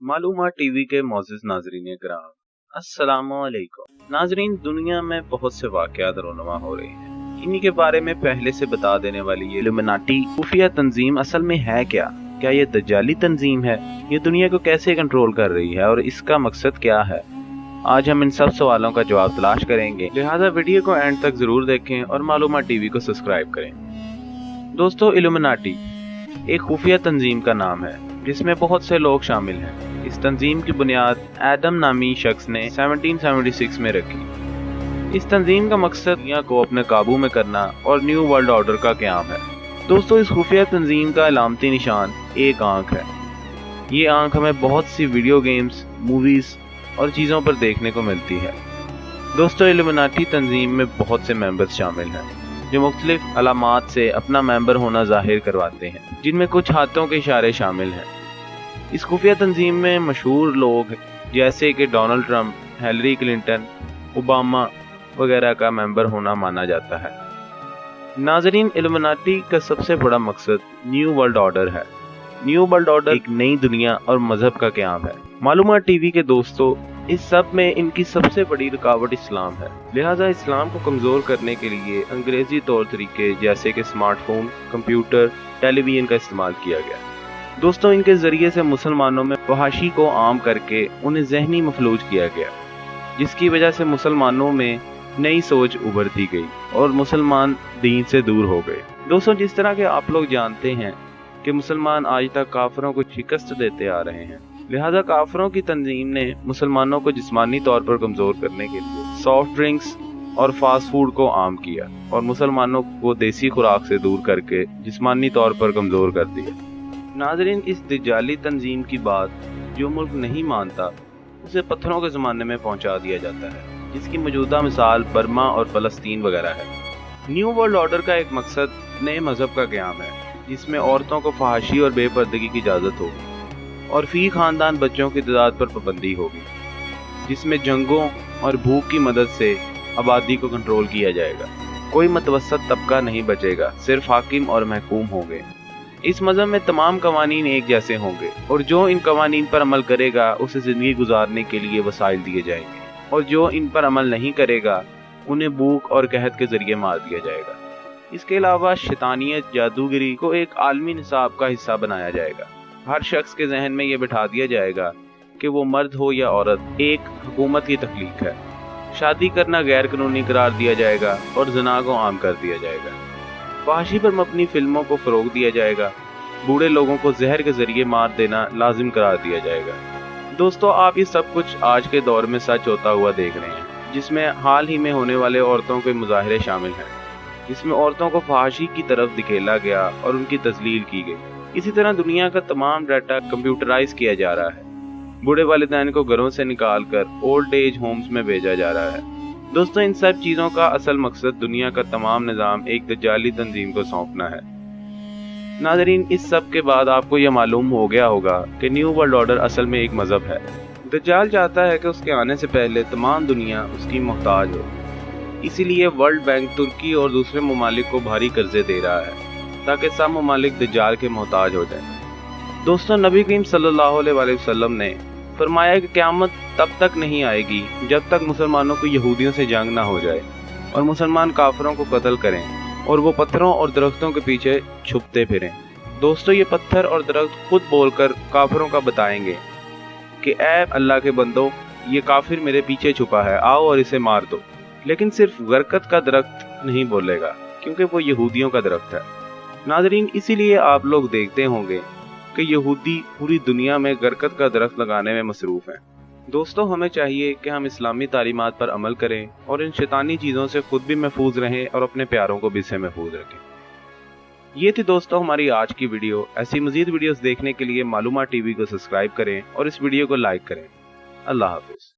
मालूमात टीवी के मोअज़्ज़िज़ नाज़रीन किराम, अस्सलामु अलैकुम। नाज़रीन, दुनिया में बहुत से वाक़यात रोनुमा हो रहे हैं। इन्हीं के बारे में पहले से बता देने वाली ये इल्यूमिनाटी खुफिया तंजीम असल में है क्या? क्या ये दज्जाली तंजीम है? ये दुनिया को कैसे कंट्रोल कर रही है और इसका मकसद क्या है? आज हम इन सब सवालों का जवाब तलाश करेंगे, लिहाजा वीडियो को एंड तक जरूर देखें और मालूमात टीवी को सब्सक्राइब करें। दोस्तों, इल्यूमिनाटी एक खुफिया तंजीम का नाम है जिसमें बहुत से लोग शामिल हैं। इस तंजीम की बुनियाद एडम नामी शख्स ने 1776 में रखी। इस तंजीम का मकसद दुनिया को अपने काबू में करना और न्यू वर्ल्ड ऑर्डर का क़याम है। दोस्तों, इस खुफिया तंजीम का अलामती निशान एक आंख है। ये आंख हमें बहुत सी वीडियो गेम्स, मूवीज़ और चीज़ों पर देखने को मिलती है। दोस्तों, इल्यूमिनाटी तंजीम में बहुत से मेंबर्स शामिल हैं जो मुख्तलिफ अलामात से अपना मेंबर होना जाहिर करवाते हैं, जिनमें कुछ हाथों के इशारे शामिल हैं। इस खुफिया तंजीम में मशहूर लोग जैसे कि Donald Trump, Hillary Clinton, Obama वगैरह का मेंबर होना माना जाता है। नाज़रीन, इल्यूमिनाटी का सबसे बड़ा मकसद न्यू वर्ल्ड ऑर्डर है। न्यू वर्ल्ड ऑर्डर एक नई दुनिया और मजहब का क़याम है। मालूमात टीवी के दोस्तों, इस सब में इनकी सबसे बड़ी रुकावट इस्लाम है। लिहाजा इस्लाम को कमज़ोर करने के लिए अंग्रेजी तौर तरीके जैसे कि स्मार्टफोन, कंप्यूटर, टेलीविज़न का इस्तेमाल किया गया। दोस्तों, इनके ज़रिए से मुसलमानों में फहाशी को आम करके उन्हें ज़हनी मफलूज किया गया, जिसकी वजह से मुसलमानों में नई सोच उभरती गई और मुसलमान दीन से दूर हो गए। दोस्तों, जिस तरह के आप लोग जानते हैं कि मुसलमान आज तक काफिरों को शिकस्त देते आ रहे हैं, लिहाजा काफिरों की तंजीम ने मुसलमानों को जिस्मानी तौर पर कमज़ोर करने के लिए सॉफ्ट ड्रिंक्स और फास्ट फूड को आम किया और मुसलमानों को देसी खुराक से दूर करके जिस्मानी तौर पर कमज़ोर कर दिया। नाज़रीन, इस दज्जाली तंजीम की बात जो मुल्क नहीं मानता उसे पत्थरों के ज़माने में पहुंचा दिया जाता है, जिसकी मौजूदा मिसाल बर्मा और फ़लस्तीन वगैरह है। न्यू वर्ल्ड ऑर्डर का एक मकसद नए मज़हब का क़याम है, जिसमें औरतों को फहाशी और बेपर्दगी की इजाज़त होगी और फ़ी ख़ानदान बच्चों की तादाद पर पाबंदी होगी, जिसमें जंगों और भूख की मदद से आबादी को कंट्रोल किया जाएगा। कोई मतवसत तबका नहीं बचेगा, सिर्फ हाकिम और महकूम होंगे। इस मज़हब में तमाम कवानीन एक जैसे होंगे और जो इन कवानीन पर अमल करेगा उसे ज़िंदगी गुजारने के लिए वसाइल दिए जाएंगे, और जो इन पर अमल नहीं करेगा उन्हें भूख और कहत के ज़रिए मार दिया जाएगा। इसके अलावा शैतानियत, जादूगरी को एक आलमी निसाब का हिस्सा बनाया जाएगा। हर शख्स के जहन में यह बिठा दिया जाएगा कि वो मर्द हो या औरत, एक हुकूमत की तख्लीक है। शादी करना गैर कानूनी करार दिया जाएगा और ज़िना को आम कर दिया जाएगा। फहाशी पर मबनी फिल्मों को फ़रोग दिया जाएगा। बूढ़े लोगों को जहर के ज़रिए मार देना लाजिम करार दिया जाएगा। दोस्तों, आप ये सब कुछ आज के दौर में सच होता हुआ देख रहे हैं, जिसमें हाल ही में होने वाले औरतों के मुजाहरे शामिल हैं, जिसमें औरतों को फहाशी की तरफ धकेला गया और उनकी तज़लील की गई। इसी तरह दुनिया का तमाम डाटा कंप्यूटराइज किया जा रहा है। बूढ़े वालिदैन को घरों से निकाल कर ओल्ड एज होम्स में भेजा जा रहा है। दोस्तों, इन सब चीज़ों का असल मकसद दुनिया का तमाम निज़ाम एक दज्जाली तंजीम को सौंपना है। नाज़रीन, इस सब के बाद आपको यह मालूम हो गया होगा कि न्यू वर्ल्ड ऑर्डर असल में एक मज़हब है। दज्जाल चाहता है कि उसके आने से पहले तमाम दुनिया उसकी मोहताज हो। इसीलिए वर्ल्ड बैंक तुर्की और दूसरे ममालिक को भारी कर्जे दे रहा है ताकि सब ममालिक दज्जाल के मोहताज हो जाएं। दोस्तों, नबी करीम सल्लल्लाहु अलैहि वसल्लम ने फरमाया कि क़यामत तब तक नहीं आएगी जब तक मुसलमानों को यहूदियों से जंग ना हो जाए और मुसलमान काफिरों को कत्ल करें और वो पत्थरों और दरख्तों के पीछे छुपते फिरें। दोस्तों, ये पत्थर और दरख्त खुद बोलकर काफिरों का बताएंगे कि ऐ अल्लाह के बंदो, ये काफिर मेरे पीछे छुपा है, आओ और इसे मार दो। लेकिन सिर्फ गरकत का दरख्त नहीं बोलेगा, क्योंकि वो यहूदियों का दरख्त है। नाज़रीन, इसीलिए आप लोग देखते होंगे कि यहूदी पूरी दुनिया में गरकत का दरख्त लगाने में मसरूफ़ हैं। दोस्तों, हमें चाहिए कि हम इस्लामी तालीमात पर अमल करें और इन शैतानी चीज़ों से खुद भी महफूज रहें और अपने प्यारों को भी से महफूज रखें। ये थी दोस्तों हमारी आज की वीडियो। ऐसी मज़ीद वीडियोस देखने के लिए मालूमात टीवी को सब्सक्राइब करें और इस वीडियो को लाइक करें। अल्लाह हाफ़िज़।